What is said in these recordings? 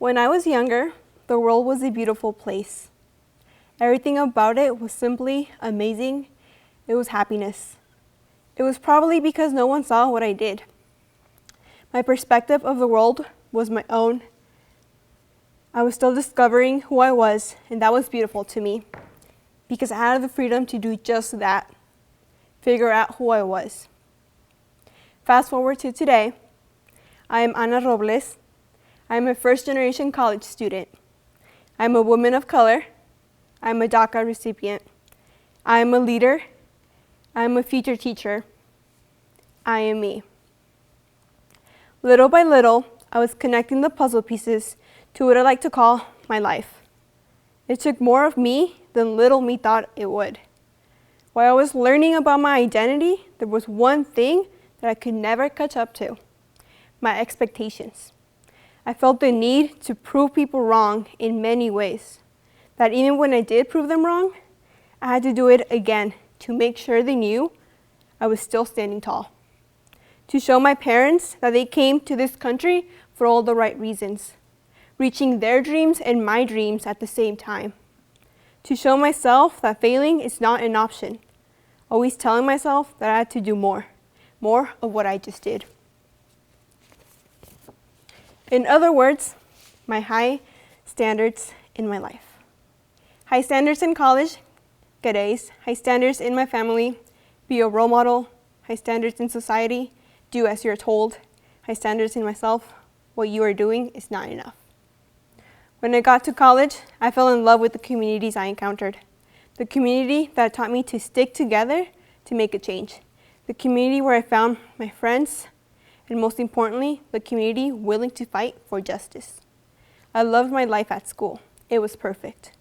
When I was younger, the world was a beautiful place. Everything about it was simply amazing. It was happiness. It was probably because no one saw what I did. My perspective of the world was my own. I was still discovering who I was, and that was beautiful to me because I had the freedom to do just that, figure out who I was. Fast forward to today, I am Ana Robles. I am a first-generation college student. I am a woman of color. I am a DACA recipient. I am a leader. I am a future teacher. I am me. Little by little, I was connecting the puzzle pieces to what I like to call my life. It took more of me than little me thought it would. While I was learning about my identity, there was one thing that I could never catch up to: my expectations. I felt the need to prove people wrong in many ways, that even when I did prove them wrong, I had to do it again to make sure they knew I was still standing tall. To show my parents that they came to this country for all the right reasons, reaching their dreams and my dreams at the same time. To show myself that failing is not an option, always telling myself that I had to do more of what I just did. In other words, my high standards in my life. High standards in college, get A's. High standards in my family, be a role model. High standards in society, do as you're told. High standards in myself, what you are doing is not enough. When I got to college, I fell in love with the communities I encountered. The community that taught me to stick together to make a change. The community where I found my friends, and most importantly, the community willing to fight for justice. I loved my life at school. It was perfect,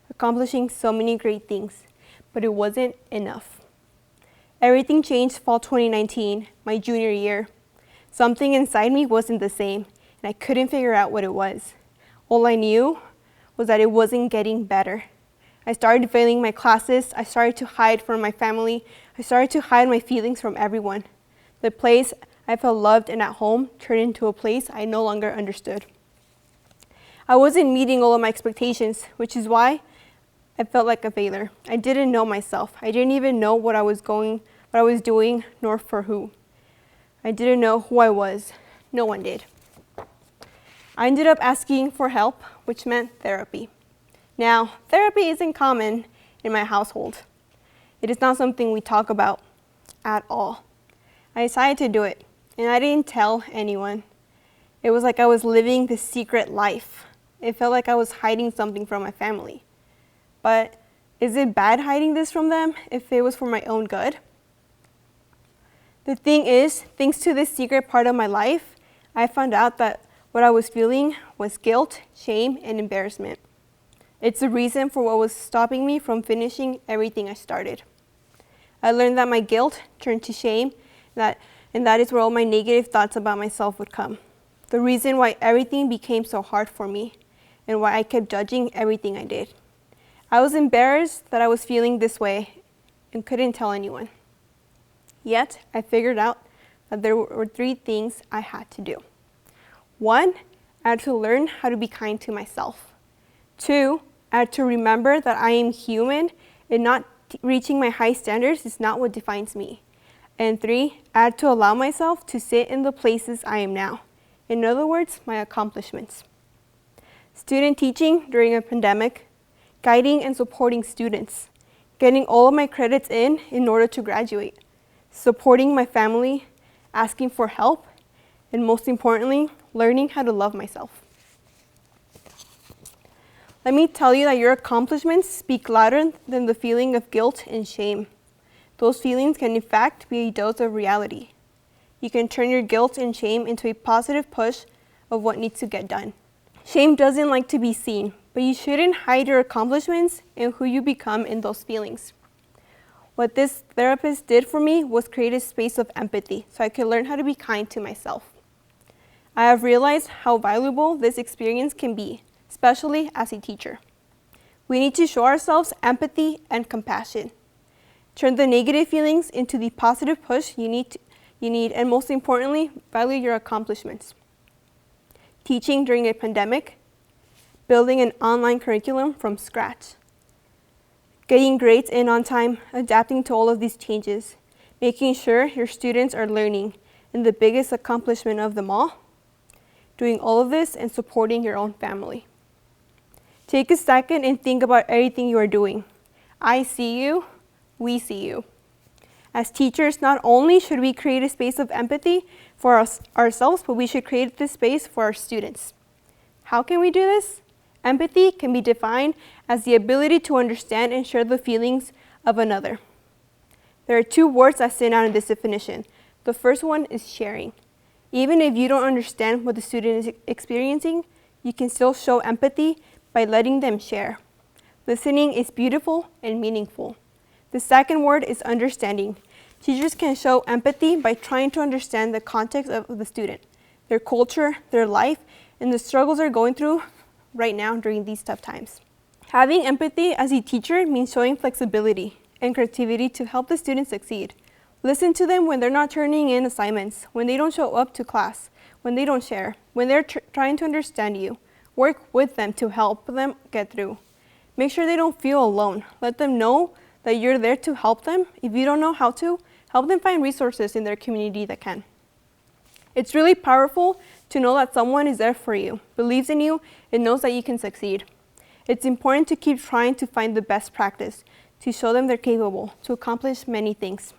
accomplishing so many great things, but it wasn't enough. Everything changed fall 2019, my junior year. Something inside me wasn't the same, and I couldn't figure out what it was. All I knew was that it wasn't getting better. I started failing my classes. I started to hide from my family. I started to hide my feelings from everyone. The place I felt loved and at home turned into a place I no longer understood. I wasn't meeting all of my expectations, which is why I felt like a failure. I didn't know myself. I didn't even know what I was doing, nor for who. I didn't know who I was. No one did. I ended up asking for help, which meant therapy. Now, therapy isn't common in my household. It is not something we talk about at all. I decided to do it, and I didn't tell anyone. It was like I was living this secret life. It felt like I was hiding something from my family. But is it bad hiding this from them if it was for my own good? The thing is, thanks to this secret part of my life, I found out that what I was feeling was guilt, shame, and embarrassment. It's the reason for what was stopping me from finishing everything I started. I learned that my guilt turned to shame, and that is where all my negative thoughts about myself would come. The reason why everything became so hard for me, and why I kept judging everything I did. I was embarrassed that I was feeling this way and couldn't tell anyone. Yet, I figured out that there were 3 things I had to do. 1, I had to learn how to be kind to myself. 2, I had to remember that I am human and not reaching my high standards is not what defines me. And 3, I had to allow myself to sit in the places I am now. In other words, my accomplishments. Student teaching during a pandemic, guiding and supporting students, getting all of my credits in order to graduate, supporting my family, asking for help, and most importantly, learning how to love myself. Let me tell you that your accomplishments speak louder than the feeling of guilt and shame. Those feelings can in fact be a dose of reality. You can turn your guilt and shame into a positive push of what needs to get done. Shame doesn't like to be seen, but you shouldn't hide your accomplishments and who you become in those feelings. What this therapist did for me was create a space of empathy so I could learn how to be kind to myself. I have realized how valuable this experience can be, especially as a teacher. We need to show ourselves empathy and compassion. Turn the negative feelings into the positive push you need, and most importantly, value your accomplishments. Teaching during a pandemic building an online curriculum from scratch, getting grades in on time, adapting to all of these changes, making sure your students are learning, and the biggest accomplishment of them all, doing all of this and supporting your own family. Take a second and think about everything you are doing. I see you, we see you. As teachers, not only should we create a space of empathy for ourselves, but we should create this space for our students. How can we do this? Empathy can be defined as the ability to understand and share the feelings of another. There are two words that stand out in this definition. The first one is sharing. Even if you don't understand what the student is experiencing, you can still show empathy by letting them share. Listening is beautiful and meaningful. The second word is understanding. Teachers can show empathy by trying to understand the context of the student, their culture, their life, and the struggles they're going through right now during these tough times. Having empathy as a teacher means showing flexibility and creativity to help the students succeed. Listen to them when they're not turning in assignments, when they don't show up to class, when they don't share, when they're trying to understand you. Work with them to help them get through. Make sure they don't feel alone. Let them know that you're there to help them. If you don't know how to, help them find resources in their community that can. It's really powerful to know that someone is there for you, believes in you, and knows that you can succeed. It's important to keep trying to find the best practice, to show them they're capable, to accomplish many things.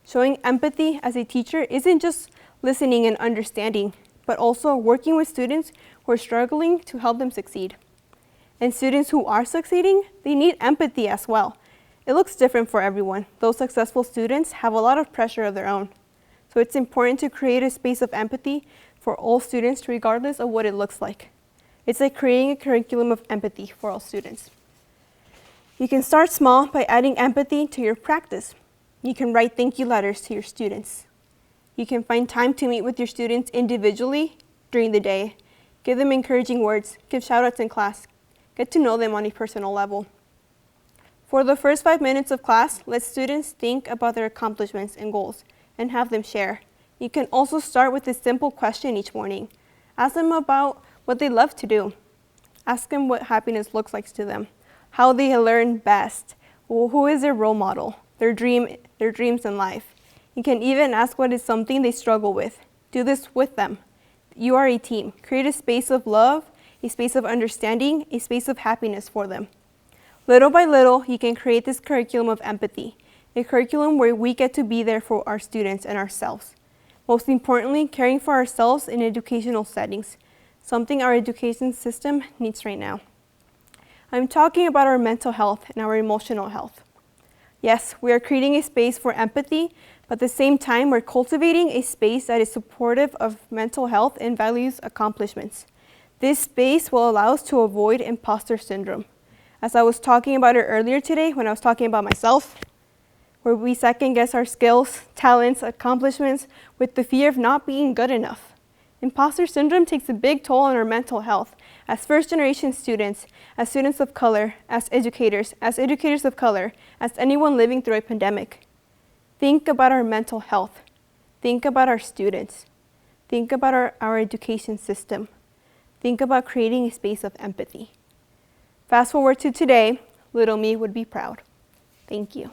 Showing empathy as a teacher isn't just listening and understanding, but also working with students who are struggling to help them succeed. And students who are succeeding, they need empathy as well. It looks different for everyone. Those successful students have a lot of pressure of their own. So it's important to create a space of empathy for all students regardless of what it looks like. It's like creating a curriculum of empathy for all students. You can start small by adding empathy to your practice. You can write thank you letters to your students. You can find time to meet with your students individually during the day. Give them encouraging words, give shout-outs in class, get to know them on a personal level. For the first 5 minutes of class, let students think about their accomplishments and goals and have them share. You can also start with a simple question each morning. Ask them about what they love to do. Ask them what happiness looks like to them, how they learn best, who is their role model, their dreams in life. You can even ask what is something they struggle with. Do this with them. You are a team. Create a space of love, a space of understanding, a space of happiness for them. Little by little, you can create this curriculum of empathy, a curriculum where we get to be there for our students and ourselves. Most importantly, caring for ourselves in educational settings, something our education system needs right now. I'm talking about our mental health and our emotional health. Yes, we are creating a space for empathy, but at the same time, we're cultivating a space that is supportive of mental health and values accomplishments. This space will allow us to avoid imposter syndrome. As I was talking about it earlier today when I was talking about myself, where we second guess our skills, talents, accomplishments with the fear of not being good enough. Imposter syndrome takes a big toll on our mental health as first-generation students, as students of color, as educators of color, as anyone living through a pandemic. Think about our mental health. Think about our students. Think about our education system. Think about creating a space of empathy. Fast forward to today, little me would be proud. Thank you.